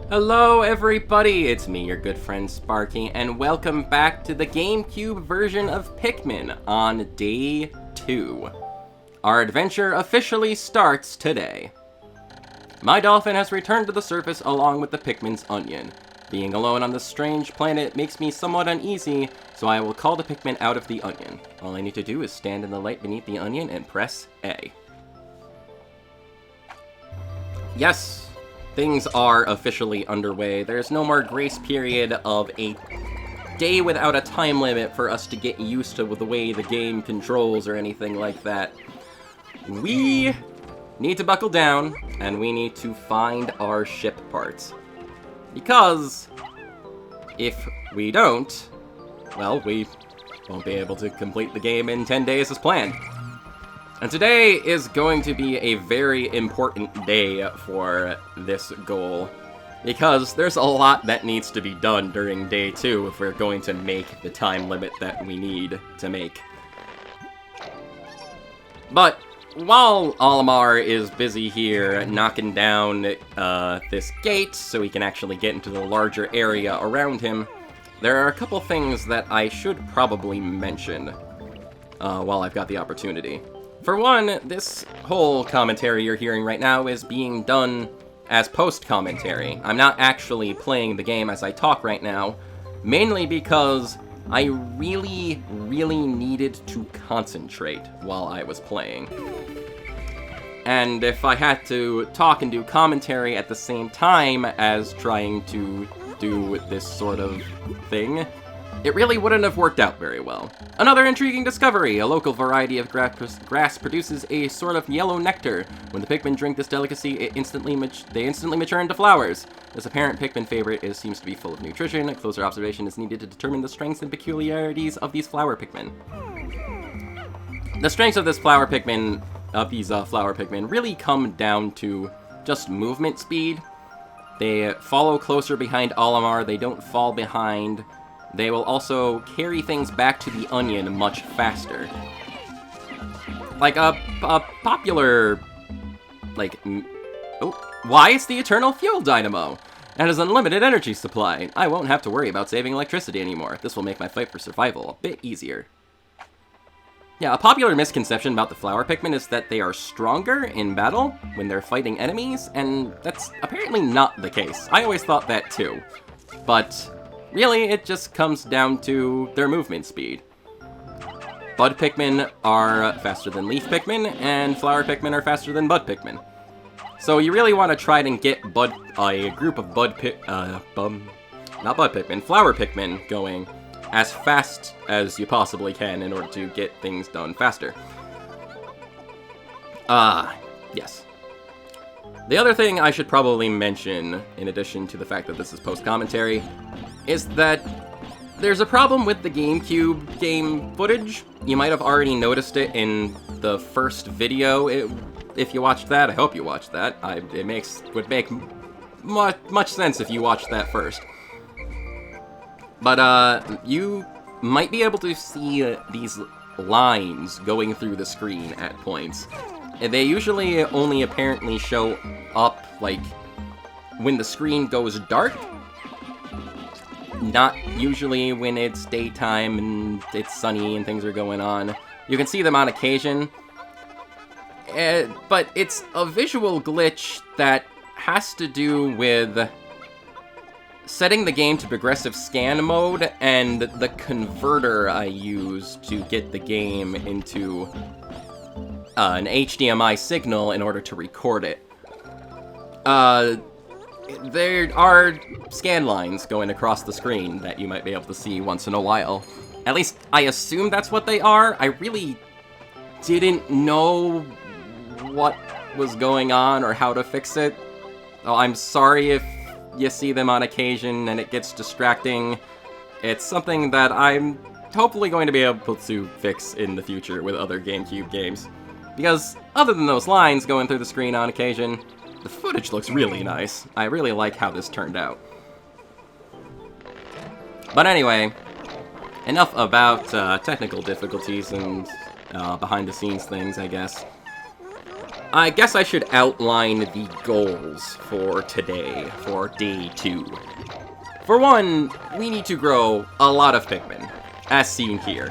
Hello everybody, it's me, your good friend Sparky, and welcome back to the Gamecube version of Pikmin on Day 2. Our adventure officially starts today. My dolphin has returned to the surface along with the Pikmin's onion. Being alone on this strange planet makes me somewhat uneasy, so I will call the Pikmin out of the onion. All I need to do is stand in the light beneath the onion and press A. Yes! Things are officially underway. There's no more grace period of a day without a time limit for us to get used to the way the game controls or anything like that. We need to buckle down, and we need to find our ship parts. Because if we don't, well, we won't be able to complete the game in 10 days as planned. And today is going to be a very important day for this goal, because there's a lot that needs to be done during Day 2 if we're going to make the time limit that we need to make. But while Olimar is busy here knocking down this gate so he can actually get into the larger area around him, there are a couple things that I should probably mention while I've got the opportunity. For one, this whole commentary you're hearing right now is being done as post-commentary. I'm not actually playing the game as I talk right now, mainly because I really needed to concentrate while I was playing. And if I had to talk and do commentary at the same time as trying to do this sort of thing, it really wouldn't have worked out very well. Another intriguing discovery! A local variety of grass produces a sort of yellow nectar. When the Pikmin drink this delicacy, they instantly mature into flowers. This apparent Pikmin favorite seems to be full of nutrition. A closer observation is needed to determine the strengths and peculiarities of these flower Pikmin. The strengths of these flower Pikmin really come down to just movement speed. They follow closer behind Olimar, they don't fall behind. They will also carry things back to the onion much faster. Like a popular, why is the Eternal Fuel Dynamo? It has unlimited energy supply. I won't have to worry about saving electricity anymore. This will make my fight for survival a bit easier. Yeah, a popular misconception about the flower Pikmin is that they are stronger in battle when they're fighting enemies, and that's apparently not the case. I always thought that too. But really, it just comes down to their movement speed. Bud Pikmin are faster than Leaf Pikmin, and Flower Pikmin are faster than Bud Pikmin. So you really want to try and get a group of Flower Pikmin going as fast as you possibly can in order to get things done faster. Yes. The other thing I should probably mention, in addition to the fact that this is post-commentary, is that there's a problem with the GameCube game footage. You might have already noticed it in the first video. If you watched that, I hope you watched that. It would make much sense if you watched that first. But you might be able to see these lines going through the screen at points. And they usually only apparently show up, when the screen goes dark. Not usually when it's daytime and it's sunny and things are going on. You can see them on occasion. But it's a visual glitch that has to do with setting the game to progressive scan mode and the converter I use to get the game into an HDMI signal in order to record it. There are scan lines going across the screen that you might be able to see once in a while. At least, I assume that's what they are. I really didn't know what was going on or how to fix it. Oh, I'm sorry if you see them on occasion and it gets distracting. It's something that I'm hopefully going to be able to fix in the future with other GameCube games. Because other than those lines going through the screen on occasion, the footage looks really nice. I really like how this turned out. But anyway, enough about technical difficulties and behind-the-scenes things, I guess. I guess I should outline the goals for today, for day 2. For one, we need to grow a lot of Pikmin, as seen here.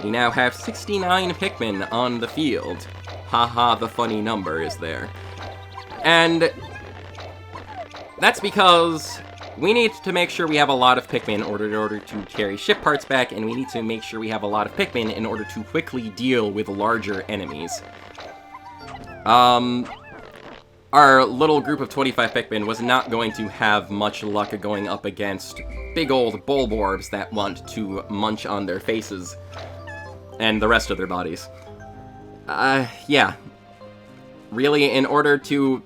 We now have 69 Pikmin on the field. Haha, the funny number is there. And that's because we need to make sure we have a lot of Pikmin in order to carry ship parts back, and we need to make sure we have a lot of Pikmin in order to quickly deal with larger enemies. Our little group of 25 Pikmin was not going to have much luck going up against big old Bulborbs that want to munch on their faces and the rest of their bodies. Yeah. Really, in order to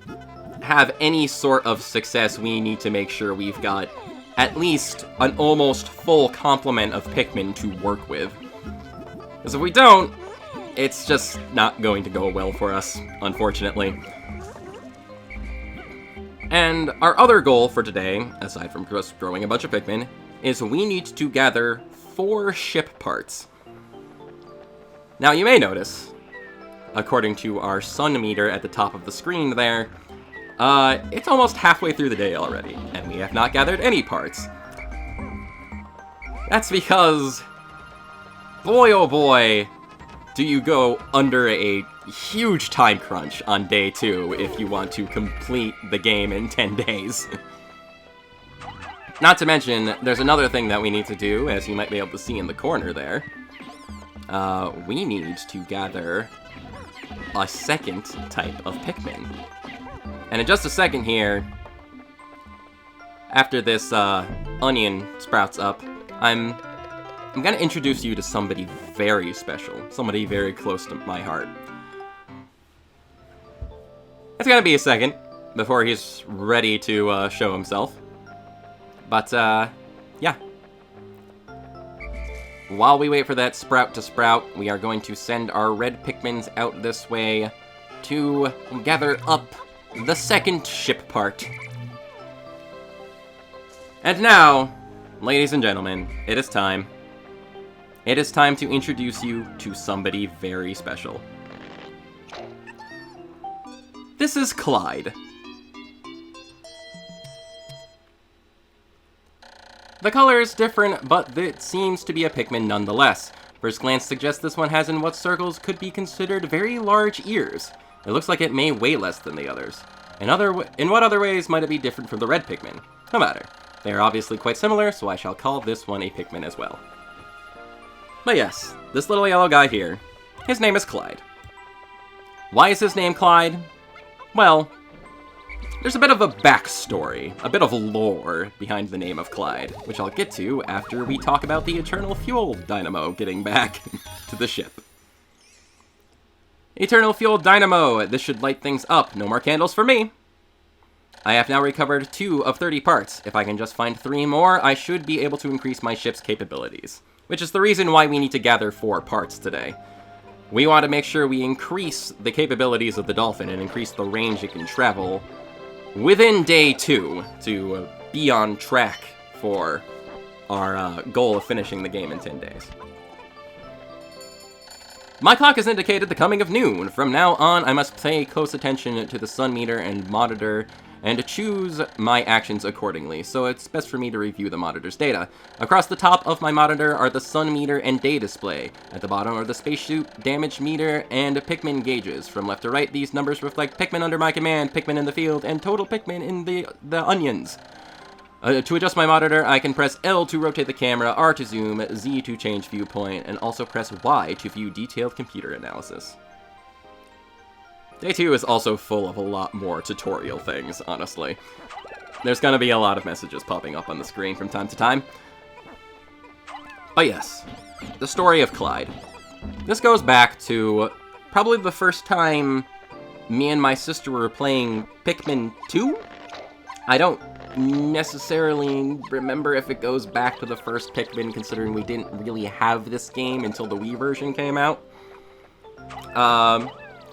have any sort of success, we need to make sure we've got at least an almost full complement of Pikmin to work with. Because if we don't, it's just not going to go well for us, unfortunately. And our other goal for today, aside from just growing a bunch of Pikmin, is we need to gather 4 ship parts. Now you may notice, according to our sun meter at the top of the screen there, it's almost halfway through the day already, and we have not gathered any parts. That's because, boy oh boy, do you go under a huge time crunch on day 2 if you want to complete the game in 10 days. Not to mention, there's another thing that we need to do, as you might be able to see in the corner there. We need to gather a second type of Pikmin. And in just a second here, after this onion sprouts up, I'm gonna introduce you to somebody very special, somebody very close to my heart. It's gonna be a second before he's ready to show himself. But, yeah. While we wait for that sprout to sprout, we are going to send our red Pikmins out this way to gather up the second ship part. And now, ladies and gentlemen, it is time. It is time to introduce you to somebody very special. This is Clyde. The color is different, but it seems to be a Pikmin nonetheless. First glance suggests this one has in what circles could be considered very large ears. It looks like it may weigh less than the others. In what other ways might it be different from the red Pikmin? No matter. They are obviously quite similar, so I shall call this one a Pikmin as well. But yes, this little yellow guy here, his name is Clyde. Why is his name Clyde? Well, there's a bit of a backstory, a bit of lore behind the name of Clyde, which I'll get to after we talk about the Eternal Fuel Dynamo getting back to the ship. Eternal Fuel Dynamo, this should light things up. No more candles for me. I have now recovered 2 of 30 parts. If I can just find 3 more, I should be able to increase my ship's capabilities. Which is the reason why we need to gather 4 parts today. We want to make sure we increase the capabilities of the Dolphin and increase the range it can travel within day 2 to be on track for our goal of finishing the game in 10 days. My clock has indicated the coming of noon. From now on, I must pay close attention to the sun meter and monitor and choose my actions accordingly, so it's best for me to review the monitor's data. Across the top of my monitor are the sun meter and day display. At the bottom are the spacesuit, damage meter, and Pikmin gauges. From left to right, these numbers reflect Pikmin under my command, Pikmin in the field, and total Pikmin in the onions. To adjust my monitor, I can press L to rotate the camera, R to zoom, Z to change viewpoint, and also press Y to view detailed computer analysis. Day 2 is also full of a lot more tutorial things, honestly. There's gonna be a lot of messages popping up on the screen from time to time. But yes, the story of Clyde. This goes back to probably the first time me and my sister were playing Pikmin 2? I don't necessarily remember if it goes back to the first Pikmin, considering we didn't really have this game until the Wii version came out.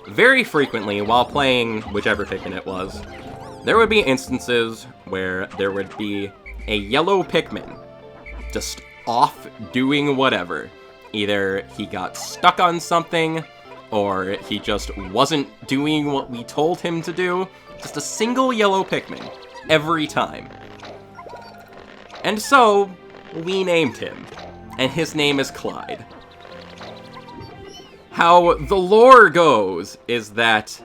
Very frequently, while playing whichever Pikmin it was, there would be instances where there would be a yellow Pikmin just off doing whatever. Either he got stuck on something, or he just wasn't doing what we told him to do. Just a single yellow Pikmin, every time. And so, we named him, and his name is Clyde. How the lore goes is that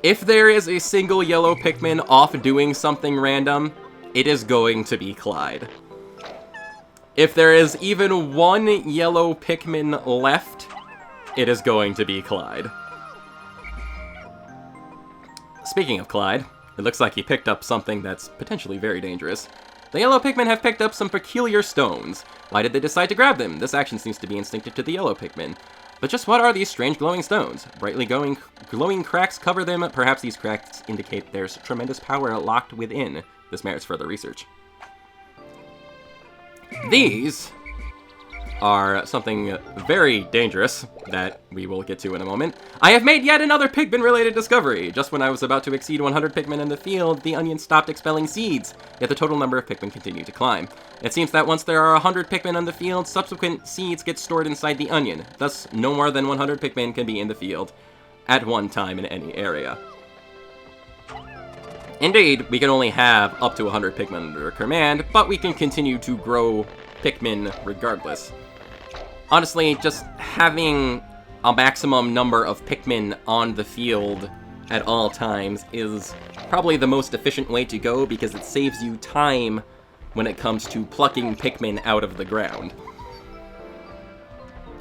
if there is a single yellow Pikmin off doing something random, it is going to be Clyde. If there is even one yellow Pikmin left, it is going to be Clyde. Speaking of Clyde, it looks like he picked up something that's potentially very dangerous. The yellow Pikmin have picked up some peculiar stones. Why did they decide to grab them? This action seems to be instinctive to the yellow Pikmin. But just what are these strange glowing stones? Brightly glowing cracks cover them. Perhaps these cracks indicate there's tremendous power locked within. This merits further research. These are something very dangerous that we will get to in a moment. I have made yet another Pikmin-related discovery. Just when I was about to exceed 100 Pikmin in the field, the onion stopped expelling seeds, yet the total number of Pikmin continued to climb. It seems that once there are 100 Pikmin on the field, subsequent seeds get stored inside the onion. Thus, no more than 100 Pikmin can be in the field at one time in any area. Indeed, we can only have up to 100 Pikmin under command, but we can continue to grow Pikmin regardless. Honestly, just having a maximum number of Pikmin on the field at all times is probably the most efficient way to go because it saves you time when it comes to plucking Pikmin out of the ground.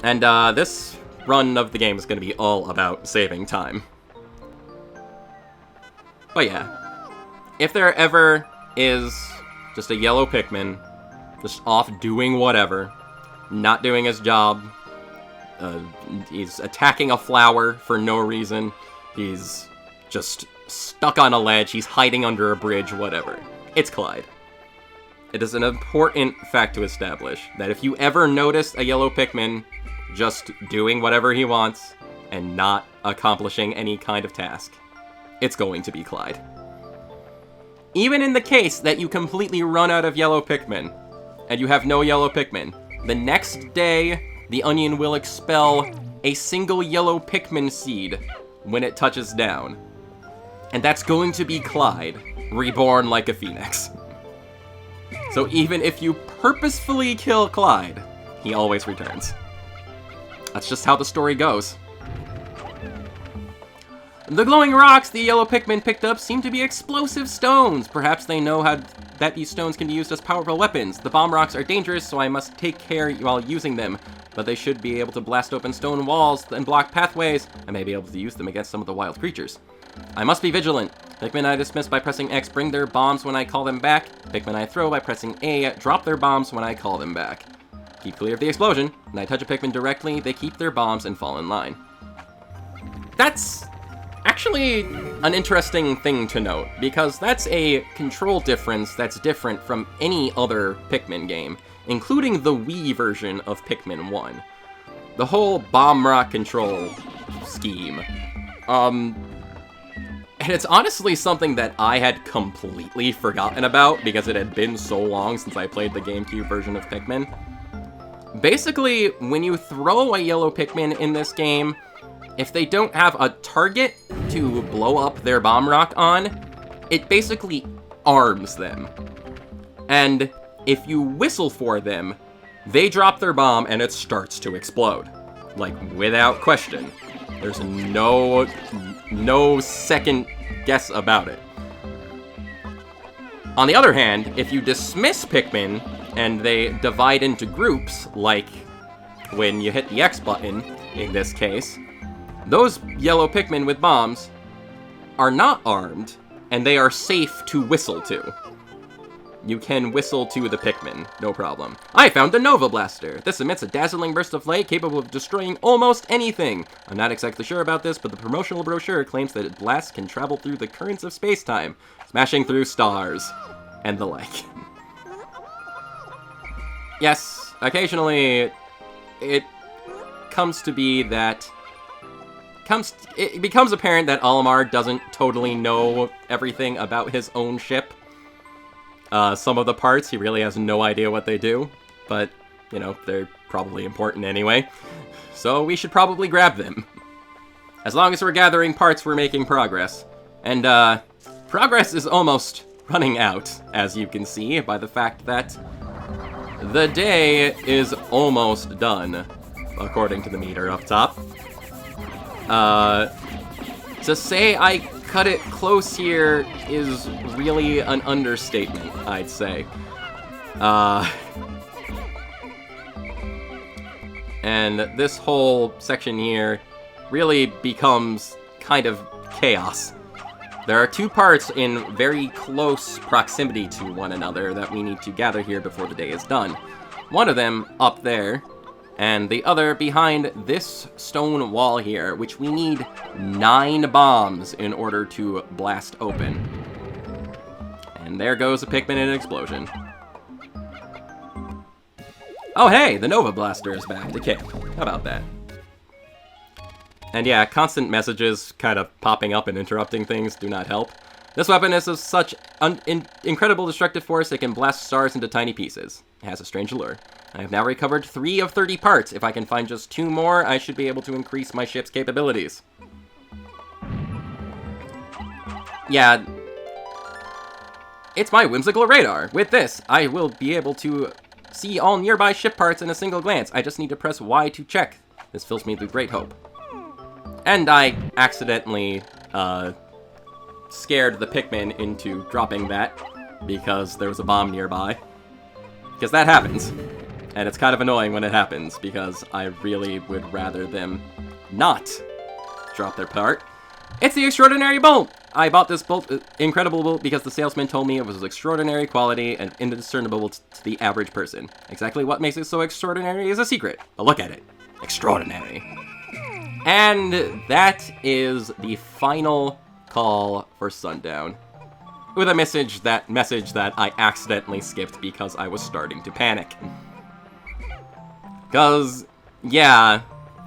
And this run of the game is going to be all about saving time. But yeah, if there ever is just a yellow Pikmin just off doing whatever, not doing his job, he's attacking a flower for no reason, he's just stuck on a ledge, he's hiding under a bridge, whatever. It's Clyde. It is an important fact to establish, that if you ever notice a yellow Pikmin just doing whatever he wants, and not accomplishing any kind of task, it's going to be Clyde. Even in the case that you completely run out of yellow Pikmin, and you have no yellow Pikmin, the next day, the onion will expel a single yellow Pikmin seed when it touches down. And that's going to be Clyde, reborn like a phoenix. So even if you purposefully kill Clyde, he always returns. That's just how the story goes. The glowing rocks the yellow Pikmin picked up seem to be explosive stones. Perhaps they know that these stones can be used as powerful weapons. The bomb rocks are dangerous, so I must take care while using them. But they should be able to blast open stone walls and block pathways. I may be able to use them against some of the wild creatures. I must be vigilant. Pikmin I dismiss by pressing X bring their bombs when I call them back. Pikmin I throw by pressing A drop their bombs when I call them back. Keep clear of the explosion. When I touch a Pikmin directly, they keep their bombs and fall in line. That's actually an interesting thing to note, because that's a control difference that's different from any other Pikmin game, including the Wii version of Pikmin 1. The whole bomb rock control scheme. And it's honestly something that I had completely forgotten about because it had been so long since I played the GameCube version of Pikmin. Basically, when you throw a yellow Pikmin in this game, if they don't have a target to blow up their bomb rock on, it basically arms them. And if you whistle for them, they drop their bomb and it starts to explode. Like, without question. There's no second guess about it. On the other hand, if you dismiss Pikmin and they divide into groups, like when you hit the X button, in this case, those yellow Pikmin with bombs are not armed, and they are safe to whistle to. You can whistle to the Pikmin, no problem. I found the Nova Blaster! This emits a dazzling burst of light capable of destroying almost anything! I'm not exactly sure about this, but the promotional brochure claims that blasts can travel through the currents of space-time, smashing through stars, and the like. Yes, occasionally it comes to be that it becomes apparent that Olimar doesn't totally know everything about his own ship. Some of the parts, he really has no idea what they do, but, you know, they're probably important anyway. So we should probably grab them. As long as we're gathering parts, we're making progress. And, progress is almost running out, as you can see, by the fact that the day is almost done, according to the meter up top. To say I cut it close here is really an understatement, I'd say. And this whole section here really becomes kind of chaos. There are two parts in very close proximity to one another that we need to gather here before the day is done. One of them up there, and the other behind this stone wall here, which we need 9 bombs in order to blast open. And there goes a Pikmin in an explosion. Oh hey, the Nova Blaster is back to kick. How about that? And yeah, constant messages kind of popping up and interrupting things do not help. This weapon is of such incredible destructive force it can blast stars into tiny pieces. It has a strange allure. I have now recovered 3 of 30 parts. If I can find just 2 more, I should be able to increase my ship's capabilities. Yeah, it's my whimsical radar. With this, I will be able to see all nearby ship parts in a single glance. I just need to press Y to check. This fills me with great hope. And I accidentally, scared the Pikmin into dropping that because there was a bomb nearby. Because that happens. And it's kind of annoying when it happens because I really would rather them not drop their part. It's the Extraordinary Bolt! I bought this bolt, incredible bolt, because the salesman told me it was extraordinary quality and indiscernible to the average person. Exactly what makes it so extraordinary is a secret. But look at it. Extraordinary. And that is the final call for sundown. With a message that I accidentally skipped because I was starting to panic. Because, yeah,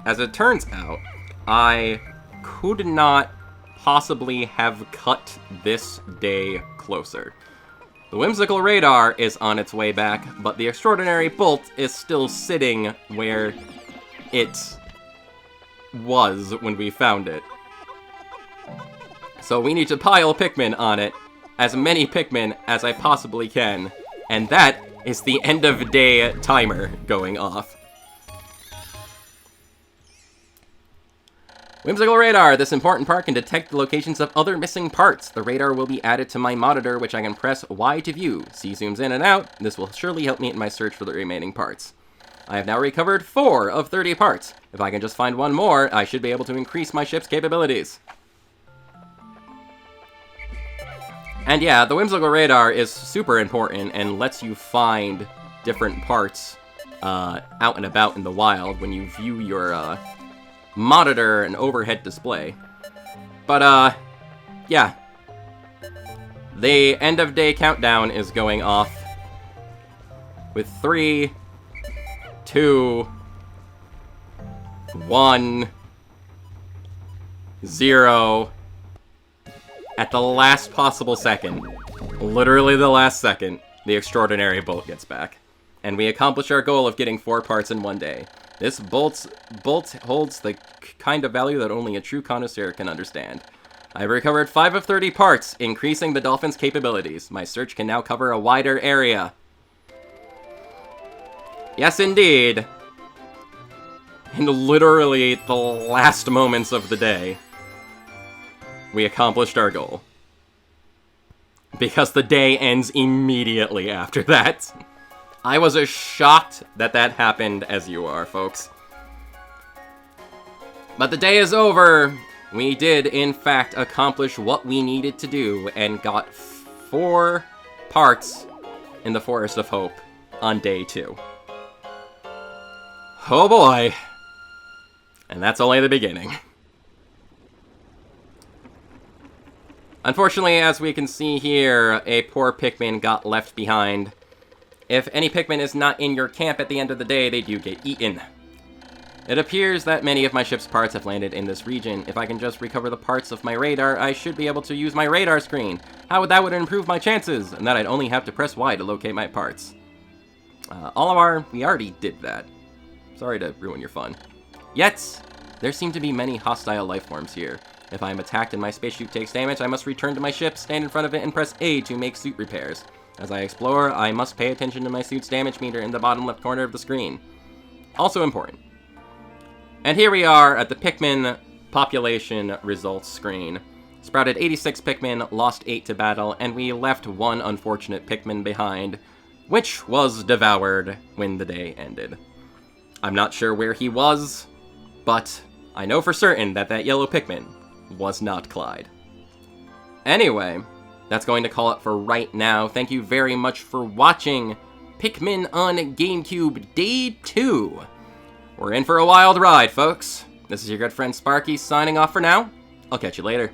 as it turns out, I could not possibly have cut this day closer. The whimsical radar is on its way back, but the extraordinary bolt is still sitting where it was when we found it. So we need to pile Pikmin on it, as many Pikmin as I possibly can, and that is the end of day timer going off. Whimsical radar. This important part can detect the locations of other missing parts. The radar will be added to my monitor, which I can press Y to view. C zooms in and out. This will surely help me in my search for the remaining parts. I have now recovered 4 of 30 parts. If I can just find 1 more, I should be able to increase my ship's capabilities. And yeah, the whimsical radar is super important and lets you find different parts out and about in the wild when you view your monitor and overhead display. But yeah. The end of day countdown is going off with 3, 2, 1, 0. At the last possible second, literally the last second, the extraordinary bolt gets back. And we accomplish our goal of getting 4 parts in one day. This bolt holds the kind of value that only a true connoisseur can understand. I've recovered 5 of 30 parts, increasing the dolphin's capabilities. My search can now cover a wider area. Yes, indeed. In literally the last moments of the day, we accomplished our goal. Because the day ends immediately after that. I was as shocked that that happened as you are, folks. But the day is over. We did, in fact, accomplish what we needed to do and got 4 parts in the Forest of Hope on day 2. Oh boy. And that's only the beginning. Unfortunately, as we can see here, a poor Pikmin got left behind. If any Pikmin is not in your camp at the end of the day, they do get eaten. It appears that many of my ship's parts have landed in this region. If I can just recover the parts of my radar, I should be able to use my radar screen. That would improve my chances, and that I'd only have to press Y to locate my parts. Olimar, we already did that. Sorry to ruin your fun. Yet, There seem to be many hostile life forms here. If I am attacked and my spacesuit takes damage, I must return to my ship, stand in front of it, and press A to make suit repairs. As I explore, I must pay attention to my suit's damage meter in the bottom left corner of the screen. Also important. And here we are at the Pikmin population results screen. Sprouted 86 Pikmin, lost 8 to battle, and we left one unfortunate Pikmin behind, which was devoured when the day ended. I'm not sure where he was, but I know for certain that that yellow Pikmin was not Clyde. Anyway, that's going to call it for right now. Thank you very much for watching Pikmin on GameCube Day 2. We're in for a wild ride, folks. This is your good friend Sparky signing off for now. I'll catch you later.